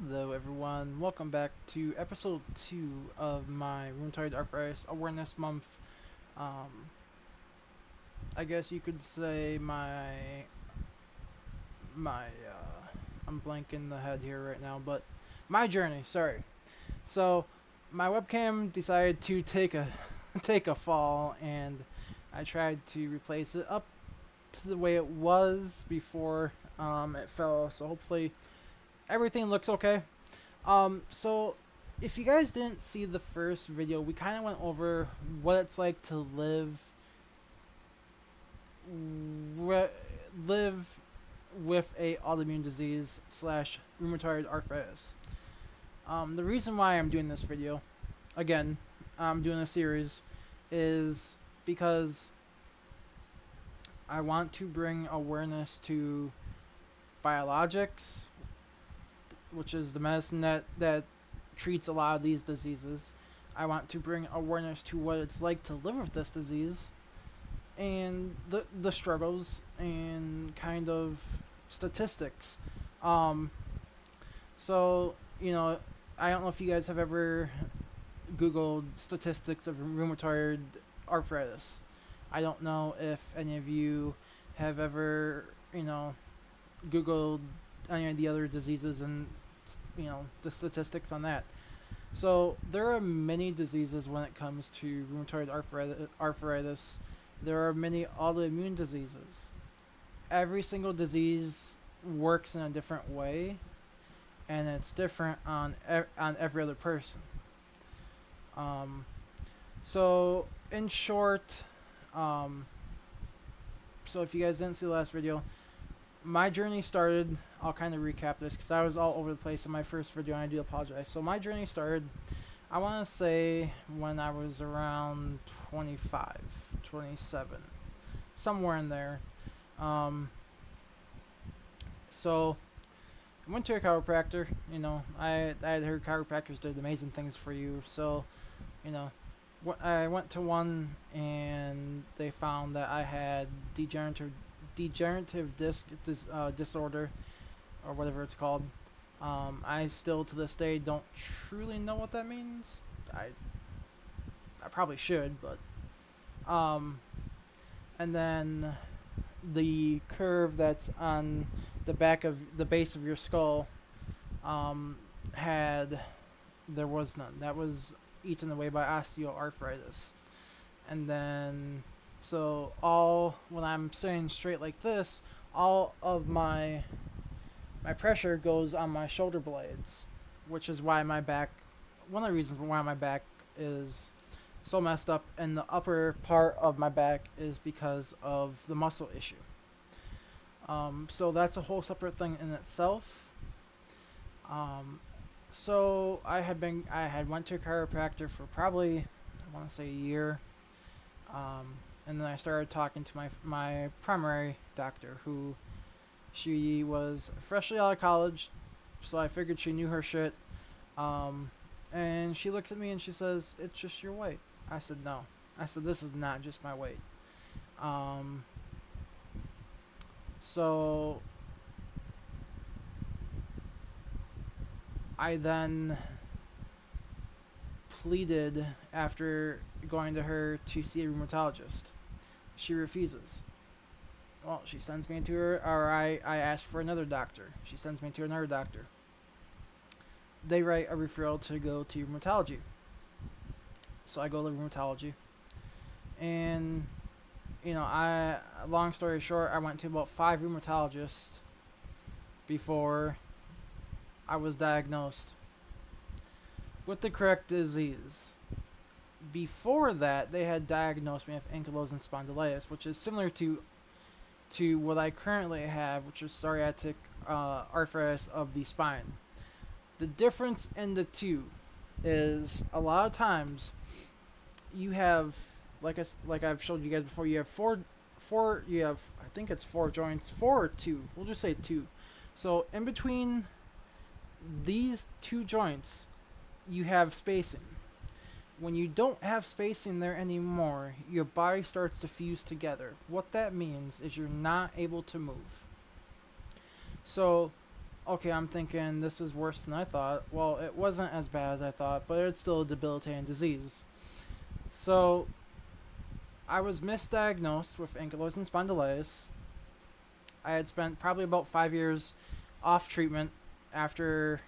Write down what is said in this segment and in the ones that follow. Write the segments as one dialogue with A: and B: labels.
A: Hello everyone, welcome back to episode 2 of my rheumatoid arthritis awareness month. Um, I guess you could say my I'm blanking the head here right now, but my journey, sorry. So, my webcam decided to take a take a fall, and I tried to replace it up to the way it was before it fell, so hopefully everything looks okay. So if you guys didn't see the first video, we kind of went over what it's like to re- live with a autoimmune disease slash rheumatoid arthritis. The reason why I'm doing this video, again, I'm doing a series, is because I want to bring awareness to biologics, which is the medicine that treats a lot of these diseases. I want to bring awareness to what it's like to live with this disease and the struggles and kind of statistics. Um, so, I don't know if you guys have ever Googled statistics of rheumatoid arthritis. I don't know if any of you have ever, Googled any of the other diseases and the statistics on that. So there are many diseases when it comes to rheumatoid arthritis. There are many autoimmune diseases. Every single disease works in a different way, and it's different on every other person. Um, so in short, um, so if you guys didn't see the last video, my journey started. I'll kind of recap this because I was all over the place in my first video, and I do apologize. So my journey started, I want to say, when I was around 25, 27, somewhere in there. Um, so I went to a chiropractor. I had heard chiropractors did amazing things for you. So, you know, I went to one, and they found that I had degenerative disorder, or whatever it's called. I still to this day don't truly know what that means. I probably should, but and then the curve that's on the back of the base of your skull, had there was none. That was eaten away by osteoarthritis, and then all when I'm sitting straight like this, all of my pressure goes on my shoulder blades, which is why my back, one of the reasons why my back is so messed up, and the upper part of my back is because of the muscle issue. So that's a whole separate thing in itself. So I had went to a chiropractor for probably, I want to say, a year. And then I started talking to my primary doctor, who she was freshly out of college, so I figured she knew her shit. And she looks at me and she says, "It's just your weight." I said, "No." I said, "This is not just my weight." So I then pleaded after going to her to see a rheumatologist. She refuses. Well, she sends me to her, or I ask for another doctor. She sends me to another doctor. They write a referral to go to rheumatology. So I go to rheumatology. And, long story short, I went to about 5 rheumatologists before I was diagnosed with the correct disease. Before that, they had diagnosed me with ankylosing spondylitis, which is similar to what I currently have, which is psoriatic arthritis of the spine. The difference in the two is a lot of times you have, like I've showed you guys before, you have you have, I think it's 4 joints, 4 or 2. We'll just say 2. So in between these 2 joints, you have spacing. When you don't have spacing there anymore, your body starts to fuse together. What that means is you're not able to move. So okay, I'm thinking this is worse than I thought. Well, it wasn't as bad as I thought, but it's still a debilitating disease. So I was misdiagnosed with ankylosing spondylitis. I had spent probably about 5 years off treatment after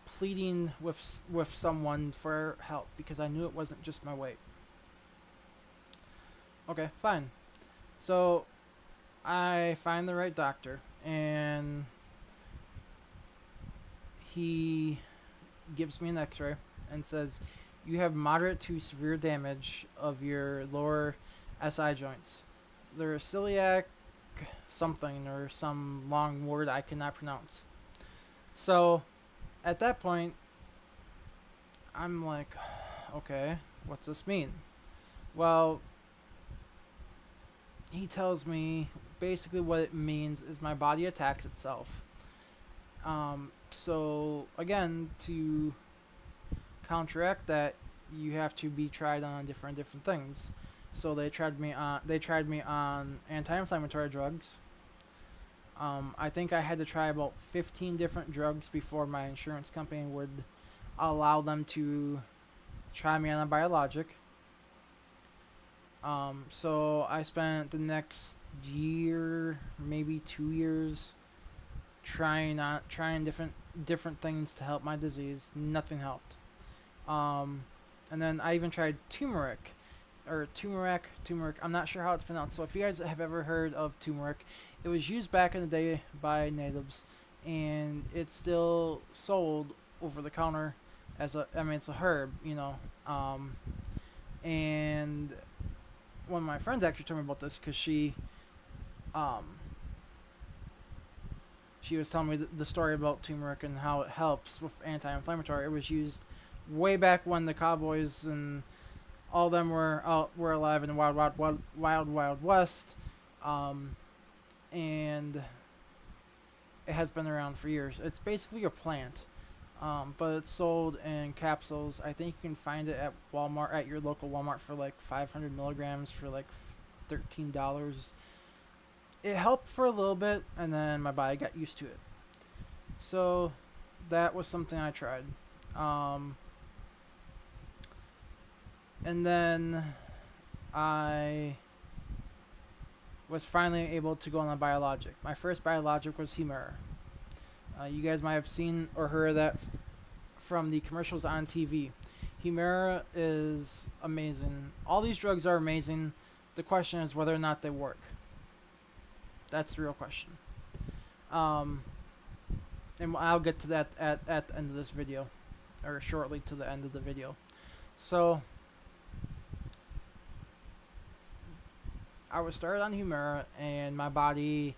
A: pleading with someone for help because I knew it wasn't just my weight. Okay, fine. So I find the right doctor, and he gives me an X-ray and says you have moderate to severe damage of your lower SI joints. They're celiac something or some long word I cannot pronounce. So at that point, I'm like, okay, what's this mean? Well, he tells me basically what it means is my body attacks itself. So again, to counteract that, you have to be tried on different things. So they tried me on anti-inflammatory drugs. I think I had to try about 15 different drugs before my insurance company would allow them to try me on a biologic. So I spent the next year, maybe 2 years, trying different things to help my disease. Nothing helped. And then I even tried turmeric. I'm not sure how it's pronounced. So if you guys have ever heard of turmeric, it was used back in the day by natives, and it's still sold over the counter as it's a herb, and one of my friends actually told me about this because um, she was telling me the story about turmeric and how it helps with anti-inflammatory. It was used way back when the cowboys and all them were alive in the wild west, and it has been around for years. It's basically a plant, but it's sold in capsules. I think you can find it at Walmart, at your local Walmart, for like 500 milligrams for like $13. It helped for a little bit, and then my body got used to it. So that was something I tried. And then I was finally able to go on a biologic. My first biologic was Humira. You guys might have seen or heard of that from the commercials on TV. Humira is amazing. All these drugs are amazing. The question is whether or not they work. That's the real question. And I'll get to that at the end of this video, or shortly to the end of the video. So I was started on Humira, and my body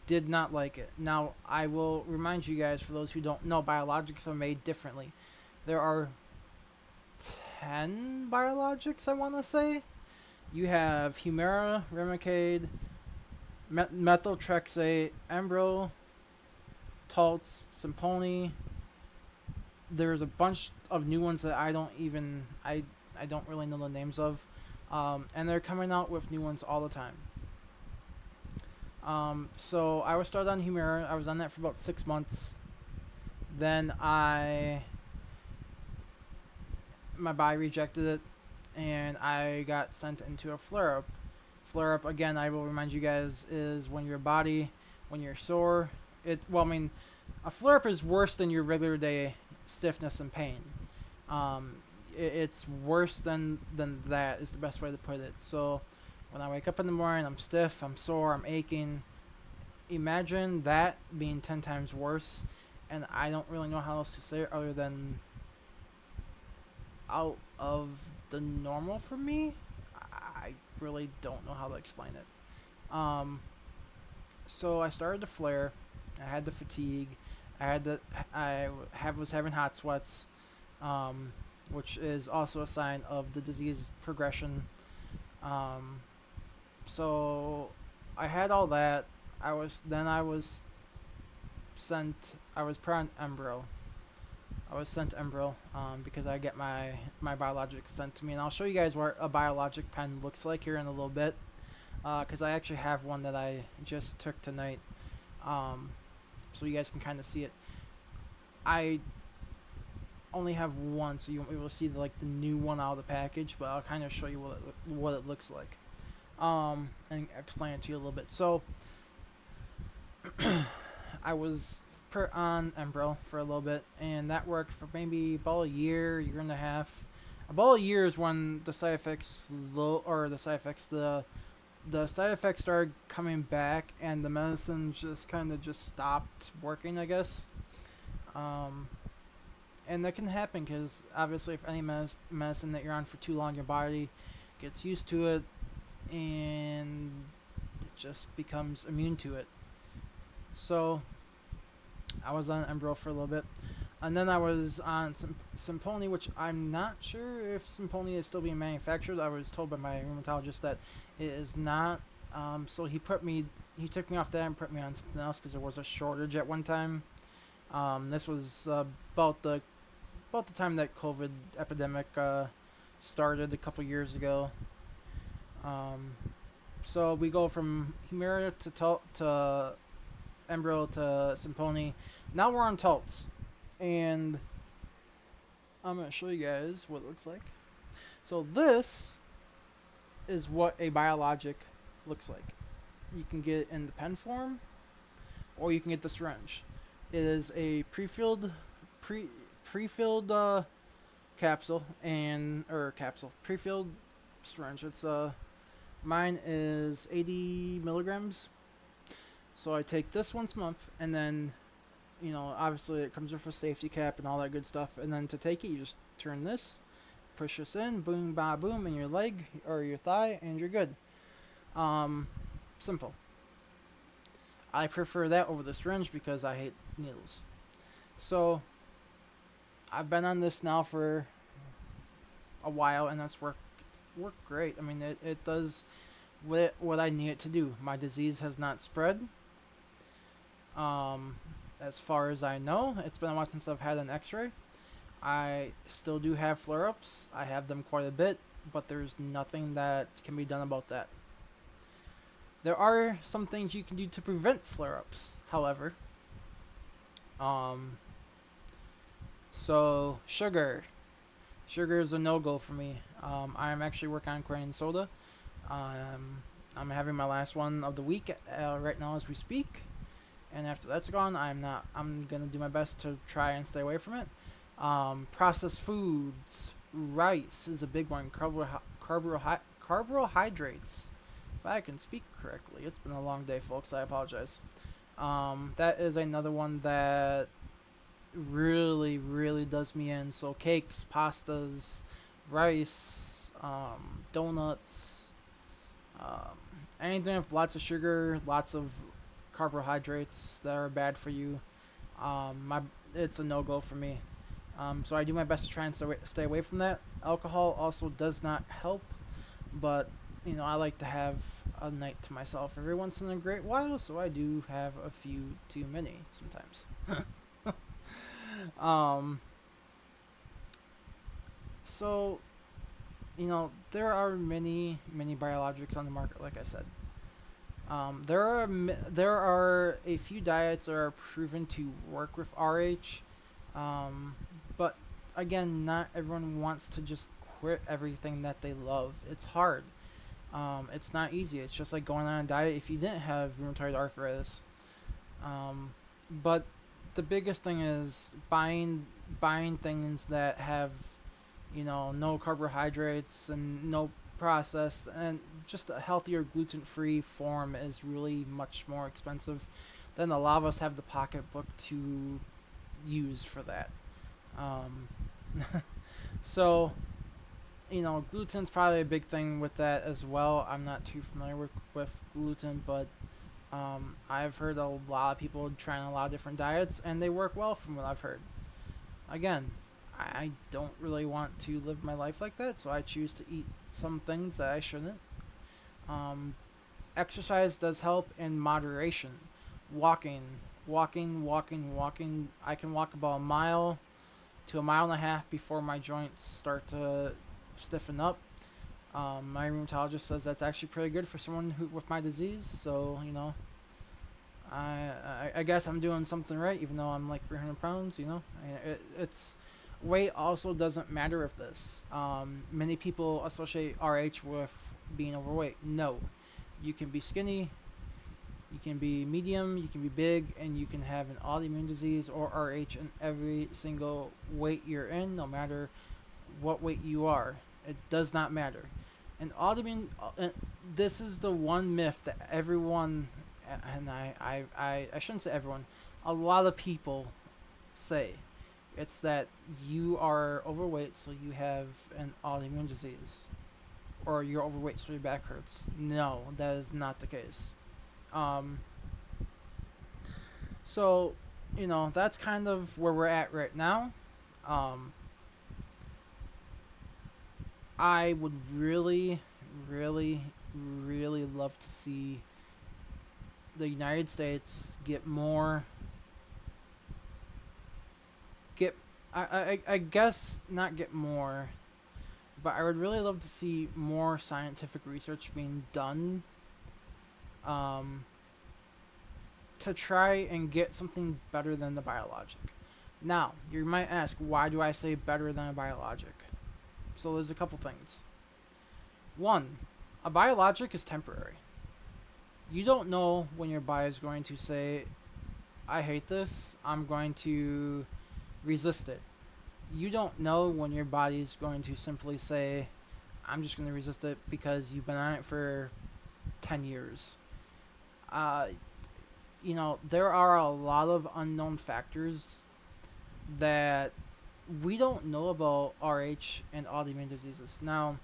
A: did not like it. Now, I will remind you guys, for those who don't know, biologics are made differently. There are 10 biologics, I want to say. You have Humira, Remicade, methotrexate, Embro, Taltz, Simponi. There's a bunch of new ones that I don't really know the names of. And they're coming out with new ones all the time. So I was started on Humira. I was on that for about 6 months. Then my body rejected it, and I got sent into a flare-up. Flare-up, again, I will remind you guys, is when you're sore. A flare-up is worse than your regular day stiffness and pain. It's worse than that is the best way to put it. So when I wake up in the morning, I'm stiff, I'm sore, I'm aching. Imagine that being 10 times worse, and I don't really know how else to say it other than out of the normal for me. I really don't know how to explain it. So I started to flare. I had the fatigue. I was having hot sweats. Which is also a sign of the disease progression. So I had all that. I was put on Embro. I was sent Embro because I get my biologics sent to me, and I'll show you guys what a biologic pen looks like here in a little bit, because I actually have one that I just took tonight. so you guys can kind of see it. I only have one, so you won't be able to see the new one out of the package, but I'll kind of show you what it looks like, and explain it to you a little bit. So I was put on Embro for a little bit, and that worked for maybe about a year and a half. About a year is when the side effects the side effects started coming back, and the medicine just kind of just stopped working, I guess. Um, and that can happen because obviously, if any medicine that you're on for too long, your body gets used to it, and it just becomes immune to it. So I was on Embro for a little bit, and then I was on Simponi, which I'm not sure if Simponi is still being manufactured. I was told by my rheumatologist that it is not. So he took me off that and put me on something else because there was a shortage at one time. This was about the time that COVID epidemic started a couple years ago. So we go from Humira to Embro to Simponi. Now we're on Taltz, and I'm gonna show you guys what it looks like. So this is what a biologic looks like. You can get it in the pen form, or you can get the syringe. It is a prefilled capsule prefilled syringe. It's mine is 80 milligrams. So I take this once a month, and then, obviously it comes with a safety cap and all that good stuff. And then to take it, you just turn this, push this in, boom, ba, boom, in your leg or your thigh, and you're good. Simple. I prefer that over the syringe because I hate needles. So I've been on this now for a while, and that's worked great. I mean, it does what I need it to do. My disease has not spread. As far as I know, it's been a while since I've had an x-ray. I still do have flare-ups. I have them quite a bit, but there's nothing that can be done about that. There are some things you can do to prevent flare-ups, however. So sugar is a no-go for me. I'm actually working on quitting soda. I'm having my last one of the week right now as we speak, and after that's gone, I'm gonna do my best to try and stay away from it. Processed foods, rice is a big one. Carbohydrates. If I can speak correctly, it's been a long day, folks. I apologize. That is another one that really, really does me in. So cakes, pastas, rice, donuts, anything with lots of sugar, lots of carbohydrates that are bad for you. It's a no-go for me. So I do my best to try and stay away from that. Alcohol also does not help, but I like to have a night to myself every once in a great while, so I do have a few too many sometimes. So, there are many biologics on the market, like I said. There are a few diets that are proven to work with RH, but again, not everyone wants to just quit everything that they love. It's hard. It's not easy. It's just like going on a diet if you didn't have rheumatoid arthritis. But the biggest thing is buying things that have, no carbohydrates and no processed, and just a healthier gluten-free form is really much more expensive than a lot of us have the pocketbook to use for that. So, gluten's probably a big thing with that as well. I'm not too familiar with gluten, but I've heard a lot of people trying a lot of different diets, and they work well from what I've heard. Again, I don't really want to live my life like that, so I choose to eat some things that I shouldn't. Exercise does help in moderation. Walking. I can walk about a mile to a mile and a half before my joints start to stiffen up. My rheumatologist says that's actually pretty good for someone with my disease. So I guess I'm doing something right, even though I'm like 300 pounds. It's weight also doesn't matter with this. Many people associate RH with being overweight. No, you can be skinny, you can be medium, you can be big, and you can have an autoimmune disease or RH in every single weight you're in, no matter what weight you are. It does not matter. And autoimmune, this is the one myth that everyone, and I shouldn't say everyone, a lot of people say. It's that you are overweight, so you have an autoimmune disease, or you're overweight, so your back hurts. No, that is not the case. Um, so, that's kind of where we're at right now. Um, I would really, really, really love to see the United States get more. Get, I guess not get more, but I would really love to see more scientific research being done, um, to try and get something better than the biologic. Now, you might ask, why do I say better than a biologic? So there's a couple things. One, a biologic is temporary. You don't know when your body is going to say, I hate this, I'm going to resist it. You don't know when your body is going to simply say, I'm just going to resist it because you've been on it for 10 years. There are a lot of unknown factors that we don't know about RH and autoimmune diseases. Now,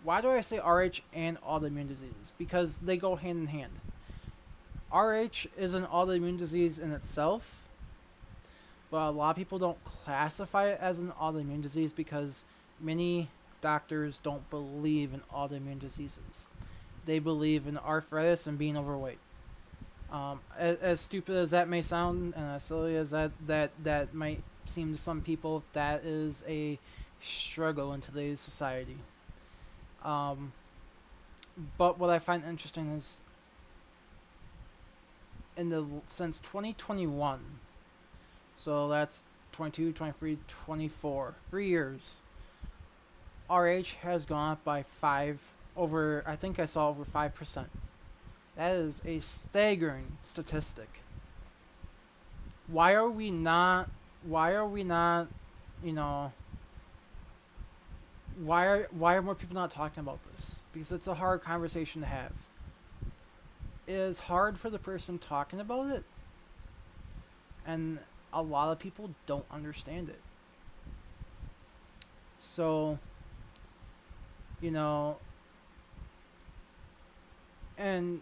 A: why do I say RH and autoimmune diseases? Because they go hand in hand. RH is an autoimmune disease in itself, but a lot of people don't classify it as an autoimmune disease because many doctors don't believe in autoimmune diseases. They believe in arthritis and being overweight. As stupid as that may sound, and as silly as that might seem to some people, that is a struggle in today's society. But what I find interesting is, since 2021, so that's 22, 23, 24, 3 years, RH has gone up by I think I saw over 5%. That is a staggering statistic. Why are we not, why are more people not talking about this? Because it's a hard conversation to have. It is hard for the person talking about it, and a lot of people don't understand it. So, and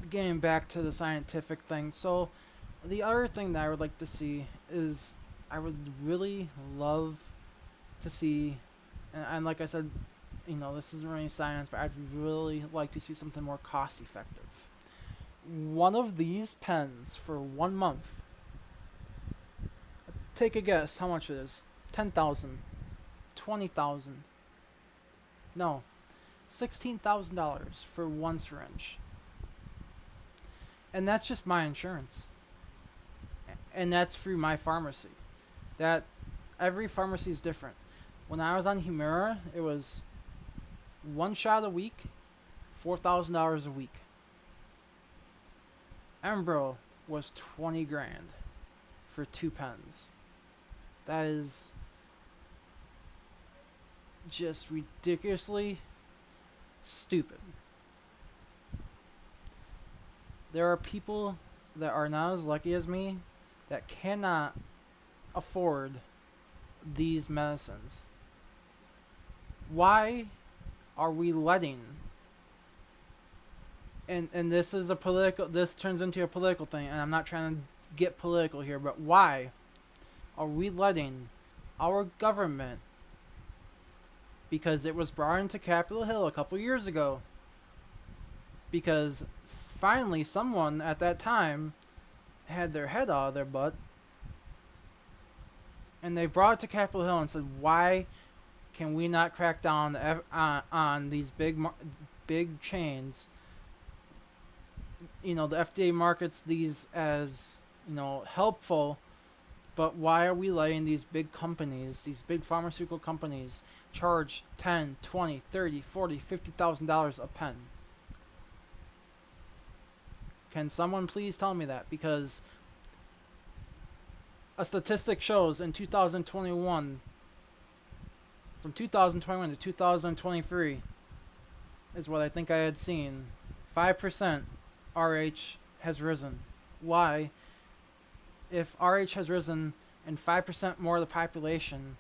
A: getting back to the scientific thing. So, the other thing that I would like to see is, I would really love to see, and like I said, this isn't really science, but I'd really like to see something more cost effective. One of these pens for 1 month, take a guess how much it is. 10,000, 20,000, no, $16,000 for one syringe. And that's just my insurance. And that's through my pharmacy. That every pharmacy is different. When I was on Humira, it was one shot a week, $4,000 a week. Embro was 20 grand for 2 pens. That is just ridiculously stupid. There are people that are not as lucky as me that cannot afford these medicines. Why are we letting, and this turns into a political thing, and I'm not trying to get political here, but why are we letting our government, because it was brought into Capitol Hill a couple years ago, because finally someone at that time had their head out of their butt, and they brought it to Capitol Hill and said, why can we not crack down on these big chains the FDA markets these as, helpful, but why are we letting these big companies, these big pharmaceutical companies, charge 10, 20, 30, 40, $50,000 a pen? Can someone please tell me that? Because a statistic shows in 2021, from 2021 to 2023, is what I think I had seen, 5% RH has risen. Why? If RH has risen and 5% more of the population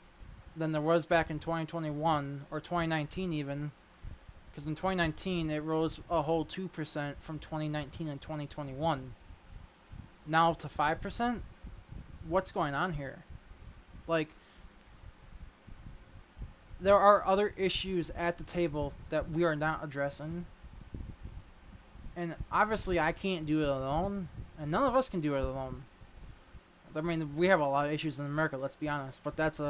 A: than there was back in 2021 or 2019 even, because in 2019 it rose a whole 2% from 2019 and 2021. Now to 5%? What's going on here? Like, there are other issues at the table that we are not addressing. And obviously I can't do it alone, and none of us can do it alone. I mean, we have a lot of issues in America, let's be honest, but that's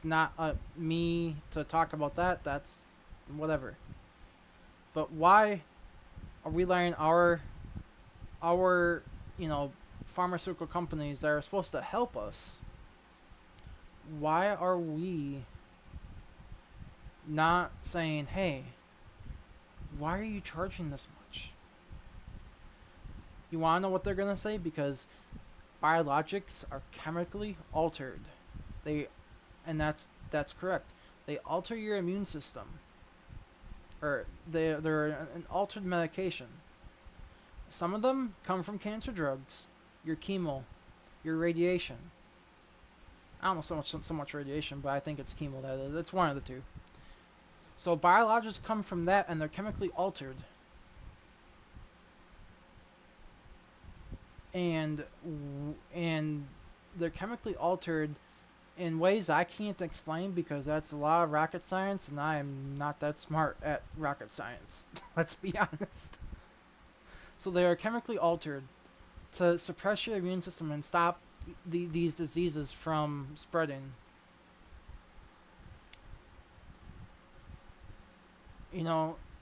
A: not me to talk about that. That's whatever. But why are we letting our pharmaceutical companies that are supposed to help us, why are we not saying, hey, why are you charging this much? You want to know what they're going to say? Because biologics are chemically altered. And that's correct. They alter your immune system. Or they're an altered medication. Some of them come from cancer drugs, your chemo, your radiation. I don't know so much radiation, but I think it's chemo. That's one of the two. So biologics come from that, and they're chemically altered. And they're chemically altered in ways I can't explain, because that's a lot of rocket science, and I am not that smart at rocket science. Let's be honest. So they are chemically altered to suppress your immune system and stop these diseases from spreading.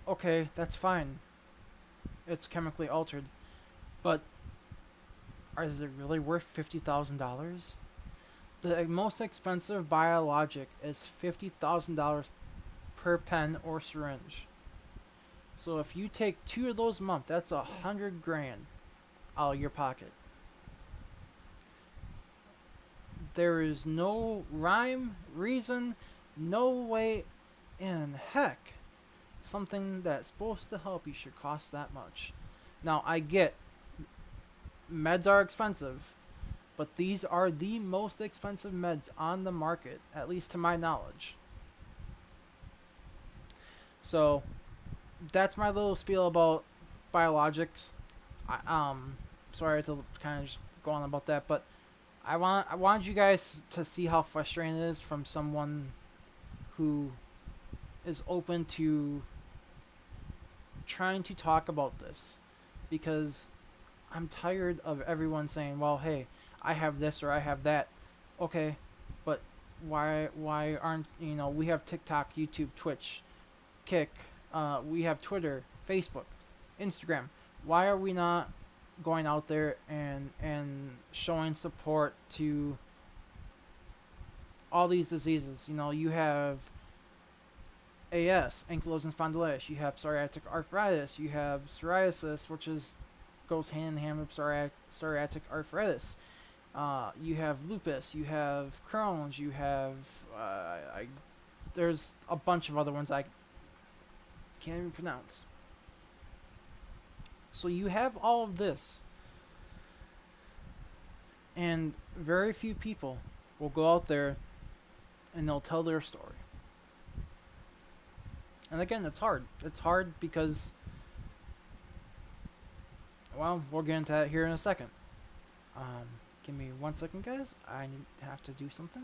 A: Okay, that's fine. It's chemically altered. But is it really worth $50,000? The most expensive biologic is $50,000 per pen or syringe. So if you take 2 of those a month, that's $100,000 out of your pocket. There is no rhyme, reason, no way in heck something that's supposed to help you should cost that much. Now, I get meds are expensive, but these are the most expensive meds on the market, at least to my knowledge. So that's my little spiel about biologics. Sorry to kind of just go on about that, but I wanted you guys to see how frustrating it is from someone who is open to trying to talk about this, because I'm tired of everyone saying, well, hey, I have this or I have that. Okay, but why aren't, we have TikTok, YouTube, Twitch, Kick, we have Twitter, Facebook, Instagram. Why are we not going out there and showing support to all these diseases? You have AS, ankylosing spondylitis. You have psoriatic arthritis. You have psoriasis, which goes hand in hand with psoriatic arthritis. You have lupus. You have Crohn's. You have there's a bunch of other ones I can't even pronounce. So you have all of this, and very few people will go out there and they'll tell their story. And again, it's hard. It's hard because, well, we'll get into that here in a second. Give me 1 second, guys. I have to do something.